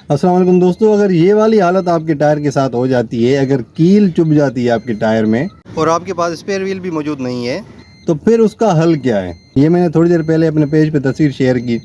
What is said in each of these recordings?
अस्सलाम वालेकुम दोस्तों, अगर ये वाली हालत आपके टायर के साथ हो जाती है, अगर कील चुभ जाती है आपके टायर में और आपके पास स्पेयर व्हील भी मौजूद नहीं है, तो फिर उसका हल क्या है। ये मैंने थोड़ी देर पहले अपने पेज पे तस्वीर शेयर की,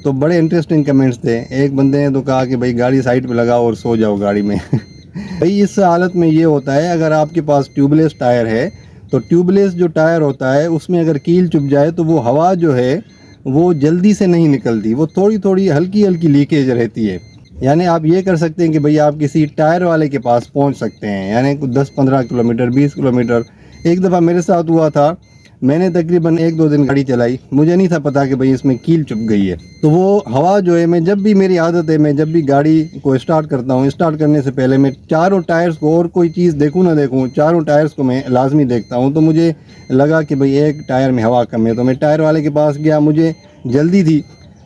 तो बड़े इंटरेस्टिंग कमेंट्स थे। एक बंदे ने तो कहा कि भाई गाड़ी साइड पे लगाओ और सो जाओ गाड़ी में। भाई इस हालत में ये होता है, अगर आपके पास ट्यूबलेस टायर है तो ट्यूबलेस जो टायर होता है उसमें अगर कील चुभ जाए तो वो हवा जो है वो जल्दी से नहीं निकलती, वो थोड़ी थोड़ी हल्की हल्की लीकेज रहती है। यानी आप ये कर सकते हैं कि भाई आप किसी टायर वाले के पास पहुंच सकते हैं, यानी 10-15 किलोमीटर 20 किलोमीटर। एक दफ़ा मेरे साथ हुआ था, मैंने तकरीबन 1-2 दिन गाड़ी चलाई, मुझे नहीं था पता कि भाई इसमें कील चुभ गई है। तो वो हवा जो है, मैं जब भी, मेरी आदत है, मैं जब भी गाड़ी को स्टार्ट करता हूँ, स्टार्ट करने से पहले मैं चारों टायर्स को, और कोई चीज़ देखूँ ना देखूँ, चारों टायर्स को मैं लाजमी देखता हूँ। तो मुझे लगा कि भाई एक टायर में हवा कम है, तो मैं टायर वाले के पास गया, मुझे जल्दी थी,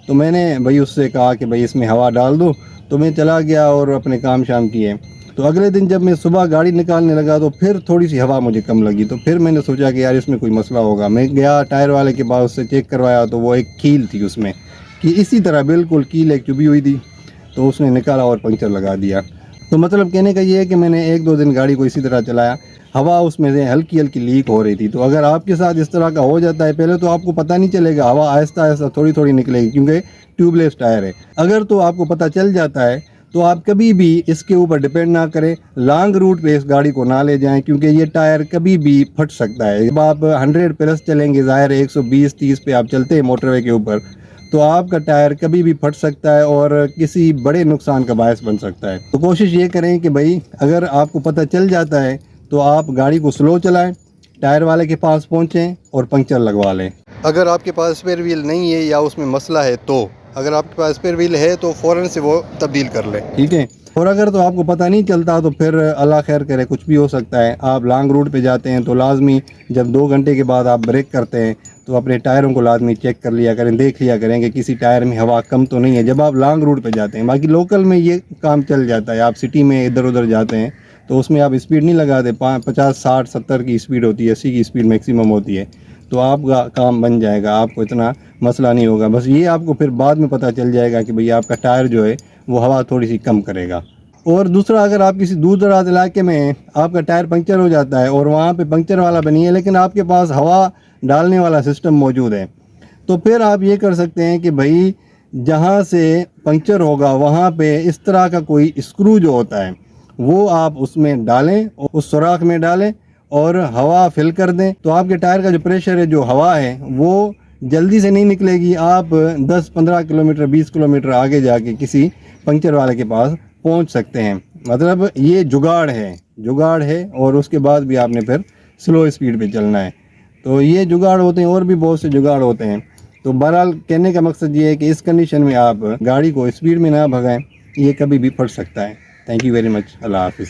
तो मैंने भाई उससे कहा कि भाई इसमें हवा डाल दो। तो मैं चला गया और अपने काम शाम किए। तो अगले दिन जब मैं सुबह गाड़ी निकालने लगा तो फिर थोड़ी सी हवा मुझे कम लगी, तो फिर मैंने सोचा कि यार इसमें कोई मसला होगा। मैं गया टायर वाले के पास, उससे चेक करवाया, तो वो एक कील थी उसमें, कि इसी तरह बिल्कुल कील एक चुभी हुई थी। तो उसने निकाला और पंक्चर लगा दिया। तो मतलब कहने का ये है कि मैंने 1-2 दिन गाड़ी को इसी तरह चलाया, हवा उसमें से हल्की हल्की लीक हो रही थी। तो अगर आपके साथ इस तरह का हो जाता है, पहले तो आपको पता नहीं चलेगा, हवा आहिस्ता आहिस्ता थोड़ी थोड़ी निकलेगी क्योंकि ट्यूबलेस टायर है। अगर तो आपको पता चल जाता है तो आप कभी भी इसके ऊपर डिपेंड ना करें, लॉन्ग रूट पे इस गाड़ी को ना ले जाएं, क्योंकि ये टायर कभी भी फट सकता है। जब आप 100 प्लस चलेंगे, ज़ाहिर है 120-30 पे आप चलते हैं मोटरवे के ऊपर, तो आपका टायर कभी भी फट सकता है और किसी बड़े नुकसान का बायस बन सकता है। तो कोशिश ये करें कि भाई अगर आपको पता चल जाता है तो आप गाड़ी को स्लो चलाएं, टायर वाले के पास पहुंचें और पंक्चर लगवा लें। अगर आपके पास स्पेयर व्हील नहीं है या उसमें मसला है, तो अगर आपके पास स्पेयर व्हील है तो फ़ौरन से वो तब्दील कर लें, ठीक है। और अगर तो आपको पता नहीं चलता तो फिर अल्लाह खैर करे, कुछ भी हो सकता है। आप लॉन्ग रूट पे जाते हैं तो लाजमी जब 2 घंटे के बाद आप ब्रेक करते हैं तो अपने टायरों को लाजमी चेक कर लिया करें, देख लिया करें कि किसी टायर में हवा कम तो नहीं है, जब आप लॉन्ग रूट पे जाते हैं। बाकी लोकल में ये काम चल जाता है, आप सिटी में इधर उधर जाते हैं तो उसमें आप स्पीड नहीं लगाते, 50-60-70 की स्पीड होती है, 80 की स्पीड मैक्सिमम होती है, तो आपका काम बन जाएगा, आपको इतना मसला नहीं होगा। बस ये आपको फिर बाद में पता चल जाएगा कि भैया आपका टायर जो है वो हवा थोड़ी सी कम करेगा। और दूसरा, अगर आप किसी दूर दराज इलाके में आपका टायर पंक्चर हो जाता है और वहाँ पे पंक्चर वाला बनी है लेकिन आपके पास हवा डालने वाला सिस्टम मौजूद है, तो फिर आप ये कर सकते हैं कि भाई जहाँ से पंक्चर होगा वहाँ पे इस तरह का कोई स्क्रू जो होता है वो आप उसमें डालें, उस सुराख में डालें और हवा फिल कर दें। तो आपके टायर का जो प्रेशर है, जो हवा है, वो जल्दी से नहीं निकलेगी। आप 10-15 किलोमीटर 20 किलोमीटर आगे जाके किसी पंक्चर वाले के पास पहुंच सकते हैं। मतलब ये जुगाड़ है और उसके बाद भी आपने फिर स्लो स्पीड पे चलना है। तो ये जुगाड़ होते हैं, और भी बहुत से जुगाड़ होते हैं। तो बहरहाल कहने का मकसद ये है कि इस कंडीशन में आप गाड़ी को स्पीड में ना भगाएं, ये कभी भी फट सकता है। Thank you very much. Allah हाफिज़।